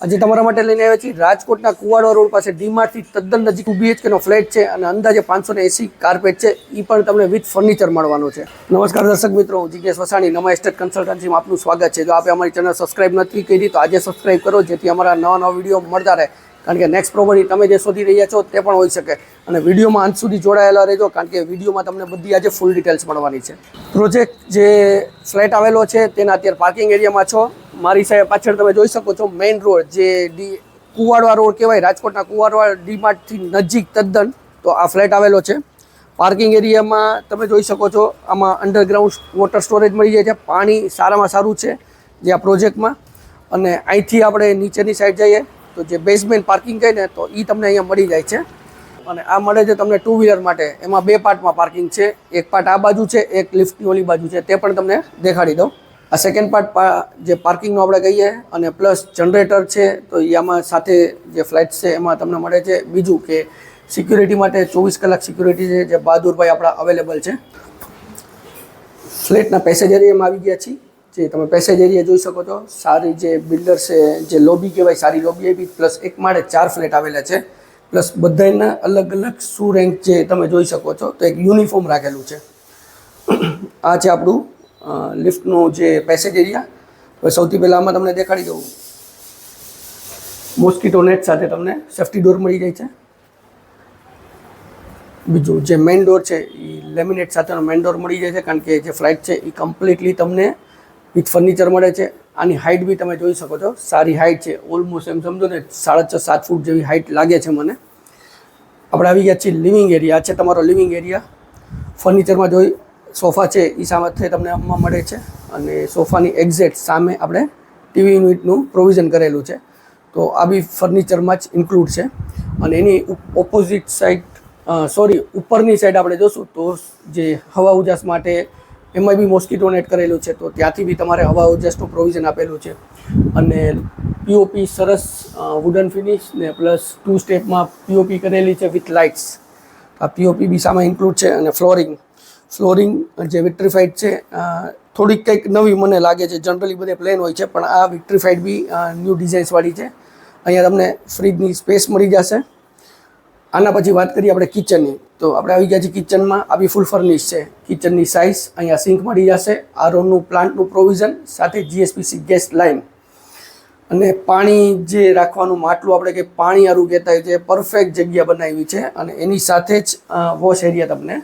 આજે તમારા માટે લઈને આવ્યા છીએ રાજકોટના કુવાડવા રોડ પાસે ડીમાર્ટથી તદ્દન નજીક 2 BHK નો ફ્લેટ છે અને અંદાજે 580 કાર્પેટ છે. એ પણ તમને વિથ ફર્નિચર મળવાનું છે. નમસ્કાર દર્શક મિત્રો, હું જિજ્ઞેશ વસાણી, નમા એસ્ટેટ કન્સલ્ટન્સીમાં આપનું સ્વાગત છે. જો આપે અમારી ચેનલ સબસ્ક્રાઇબ નથી કરી તો આજે સબસ્ક્રાઇબ કરો, જેથી અમારા નવા વિડીયો મળતા રહે. કારણ કે નેક્સ્ટ પ્રોપર્ટી તમે જે શોધી રહ્યા છો તે પણ હોઈ શકે. અને વિડીયોમાં અંત સુધી જોડાયેલા રહેજો, કારણ કે વિડીયોમાં તમને બધી આજે ફૂલ ડિટેલ્સ મળવાની છે. પ્રોજેક્ટ જે ફ્લેટ આવેલો છે તેના અત્યારે પાર્કિંગ એરિયામાં છો. મારી સાહેબ પાછળ તમે જોઈ શકો છો મેઇન રોડ, જે કુવાડવા રોડ કહેવાય, રાજકોટના કુવાડવા ડીમાર્ટથી નજીક તદ્દન. તો આ ફ્લેટ આવેલો છે. પાર્કિંગ એરિયામાં તમે જોઈ શકો છો, આમાં અંડરગ્રાઉન્ડ વોટર સ્ટોરેજ મળી જાય છે. પાણી સારામાં સારું છે જે આ પ્રોજેક્ટમાં. અને અહીંથી આપણે નીચેની સાઈડ જઈએ તો જે બેઝમેન્ટ પાર્કિંગ કહે ને, તો એ તમને અહીંયા મળી જાય છે. અને આ મળે છે તમને 2 વ્હીલર માટે. એમાં 2 પાર્ટમાં પાર્કિંગ છે. એક પાર્ટ આ બાજુ છે, એક લિફ્ટની ઓલી બાજુ છે. તે પણ તમને દેખાડી દઉં. આ સેકન્ડ પાર્ટ જે પાર્કિંગનો આપણે કહીએ, અને પ્લસ જનરેટર છે. તો એ આમાં સાથે જે ફ્લેટ છે એમાં તમને મળે છે. બીજું કે સિક્યુરિટી માટે 24 કલાક સિક્યુરિટી છે, જે બહાદુરભાઈ આપણા અવેલેબલ છે. ફ્લેટના પેસેજ એરિયામાં આવી ગયા છીએ. જે તમે પેસેજ એરિયા જોઈ શકો છો. સારી જે બિલ્ડર છે, જે લોબી કહેવાય, સારી લોબી આપી. પ્લસ એક માળે 4 ફ્લેટ આવેલા છે. પ્લસ બધાના અલગ અલગ શું રેન્ક જે તમે જોઈ શકો છો. તો એક યુનિફોર્મ રાખેલું છે. આ છે આપણું લિફ્ટનું જે પેસેજ એરિયા. હવે સૌથી પહેલાં આમાં તમને દેખાડી દઉં, મોસ્કીટો નેટ સાથે તમને સેફ્ટી ડોર મળી જાય છે. બીજું જે મેઇન ડોર છે એ લેમિનેટ સાથેનો મેઇન ડોર મળી જાય છે, કારણ કે જે ફ્લાઇટ છે એ કમ્પ્લીટલી તમને વિથ ફર્નિચર મળે છે. આની હાઇટ બી તમે જોઈ શકો છો, સારી હાઇટ છે. ઓલમોસ્ટ એમ સમજો ને 6.5-7 ફૂટ જેવી હાઇટ લાગે છે મને. આપણે આવી ગયા છીએ લિવિંગ એરિયા. છે તમારો લિવિંગ એરિયા. ફર્નિચરમાં જોઈ સોફા છે એ સામે તમને આમાં મળે છે. અને સોફાની એક્ઝેક્ટ સામે આપણે ટીવી યુનિટનું પ્રોવિઝન કરેલું છે. તો આ બી ફર્નિચરમાં જ ઇન્ક્લુડ છે. અને એની ઓપોઝિટ સાઈડ, ઉપરની સાઈડ આપણે જોશું તો જે હવા ઉજાસ માટે એમાં બી મોસ્કીટો નેટ કરેલું છે. તો ત્યાંથી બી તમારે હવા ઉજાસનું પ્રોવિઝન આપેલું છે. અને પીઓપી સરસ વુડન ફિનિશ ને પ્લસ 2 સ્ટેપમાં પીઓપી કરેલી છે વિથ લાઇટ્સ. આ પીઓપી બી સામે ઇન્ક્લુડ છે. અને ફ્લોરિંગ જે વિક્ટ્રીફાઈડ છે, થોડીક કંઈક નવી મને લાગે છે. જનરલી બધે પ્લેન હોય છે, પણ આ વિક્ટ્રીફાઈડ બી ન્યૂ ડિઝાઇન્સવાળી છે. અહીંયા તમને ફ્રીજની સ્પેસ મળી જશે. આના પછી વાત કરીએ આપણે કિચનની. તો આપણે આવી ગયા છીએ કિચનમાં. આ બી ફૂલ ફર્નિશ છે. કિચનની સાઇઝ, અહીંયા સિંક મળી જશે, આરઓનું પ્લાન્ટનું પ્રોવિઝન, સાથે જીએસપીસી ગેસ લાઇન. અને પાણી જે રાખવાનું માટલું, આપણે કે પાણી આરું કહેતા હોય છે, પરફેક્ટ જગ્યા બનાવી છે. અને એની સાથે જ વોશ એરિયા તમને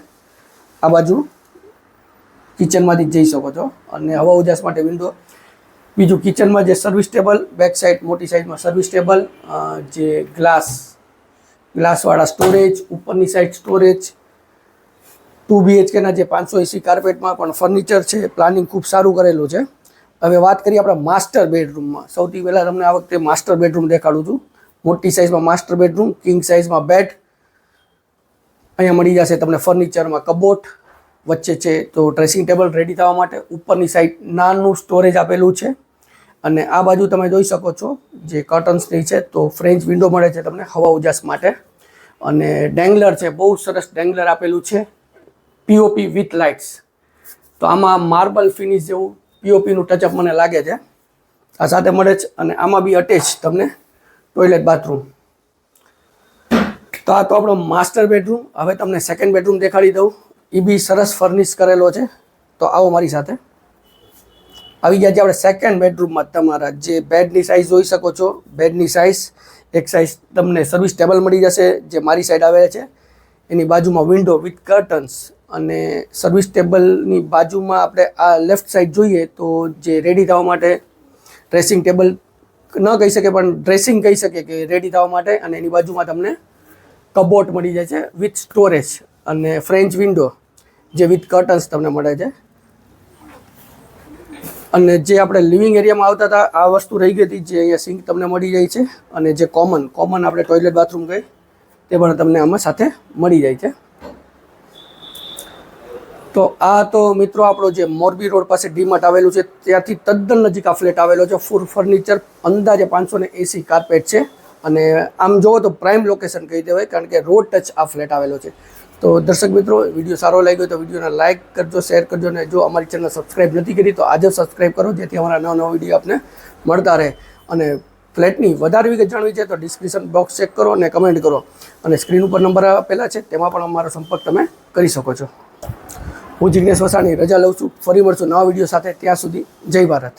આ બાજુ કિચનમાંથી જઈ શકો છો. અને હવા ઉજાસ માટે વિન્ડો. બીજું કિચનમાં જે સર્વિસ ટેબલ, બેક સાઈડ મોટી સાઈઝમાં સર્વિસ ટેબલ, જે ગ્લાસવાળા સ્ટોરેજ, ઉપરની સાઈડ સ્ટોરેજ. 2 BHKના જે 580 કાર્પેટમાં પણ ફર્નિચર છે. પ્લાનિંગ ખૂબ સારું કરેલું છે. હવે વાત કરીએ આપણા માસ્ટર બેડરૂમમાં. સૌથી પહેલાં તમને આ વખતે માસ્ટર બેડરૂમ દેખાડું છું. મોટી સાઇઝમાં માસ્ટર બેડરૂમ, કિંગ સાઇઝમાં બેડ. અહીંયા મળી જશે તમને ફર્નિચરમાં કબોટ વચ્ચે છે, તો ડ્રેસિંગ ટેબલ રેડી થવા માટે. ઉપરની સાઈડ નાનું સ્ટોરેજ આપેલું છે. અને આ બાજુ તમે જોઈ શકો છો જે કર્ટન્સની છે, તો ફ્રેન્ચ વિન્ડો મળે છે તમને હવા ઉજાસ માટે. અને ડેંગલર છે, બહુ સરસ ડેંગલર આપેલું છે, પીઓપી વિથ લાઇટ્સ. તો આમાં માર્બલ ફિનિશ જેવું પીઓપીનું ટચઅપ મને લાગે છે. આ સાથે મળે છે. અને આમાં બી અટેચ તમને ટોયલેટ બાથરૂમ. તો આ તો આપણો માસ્ટર બેડરૂમ. હવે તમને સેકન્ડ બેડરૂમ દેખાડી દઉં. એ બી સરસ ફર્નિશ કરેલો છે. તો આવો મારી સાથે. આવી ગયા છે આપણે સેકન્ડ બેડરૂમમાં. તમારા જે બેડની સાઇઝ જોઈ શકો છો. બેડની સાઇઝ, એક સાઇઝ તમને સર્વિસ ટેબલ મળી જશે, જે મારી સાઈડ આવે છે. એની બાજુમાં વિન્ડો વિથ કર્ટન્સ. અને સર્વિસ ટેબલની બાજુમાં આપણે આ લેફ્ટ સાઈડ જોઈએ તો જે રેડી થવા માટે ડ્રેસિંગ ટેબલ ન કહી શકે, પણ ડ્રેસિંગ કહી શકે કે રેડી થવા માટે. અને એની બાજુમાં તમને કબોટ મળી જાય છે વિથ સ્ટોરેજ. અને ફ્રેન્ચ વિન્ડો જે વિથ કર્ટન્સ તમને મળે છે. અને જે આપણે લિવિંગ એરિયામાં આવતા હતા, આ વસ્તુ રહી ગઈ હતી, જે અહીંયા સિંક તમને મળી જાય છે. અને જે કોમન આપણે ટોયલેટ બાથરૂમ કહીએ, તે પણ તમને આમાં સાથે મળી જાય છે. તો આ તો મિત્રો આપણો જે મોરબી રોડ પાસે ડીમાર્ટ આવેલું છે, ત્યાંથી તદ્દન નજીક આ ફ્લેટ આવેલો છે. ફૂલ ફર્નિચર, અંદાજે 580 કાર્પેટ છે. અને આમ જોવો તો પ્રાઇમ લોકેશન કહી દેવાય, કારણ કે રોડ ટચ આ ફ્લેટ આવેલો છે. તો દર્શક મિત્રો, વિડીયો સારો લાગ્યો તો વિડીયોને લાઇક કરજો, શેર કરજો. અને જો અમારી ચેનલ સબસ્ક્રાઈબ નથી કરી તો આજે સબસ્ક્રાઈબ કરો, જેથી અમારા નવા વિડીયો આપને મળતા રહે. અને ફ્લેટની વધારે વિગત જાણવી છે તો ડિસ્ક્રિપ્શન બોક્સ ચેક કરો અને કમેન્ટ કરો, અને સ્ક્રીન ઉપર નંબર આપેલા છે તેમાં પણ અમારો સંપર્ક તમે કરી શકો છો. હું જિગ્નેશ વસાણી રજા લઉં છું. ફરી મળશું નવા વિડીયો સાથે. ત્યાં સુધી જય ભારત.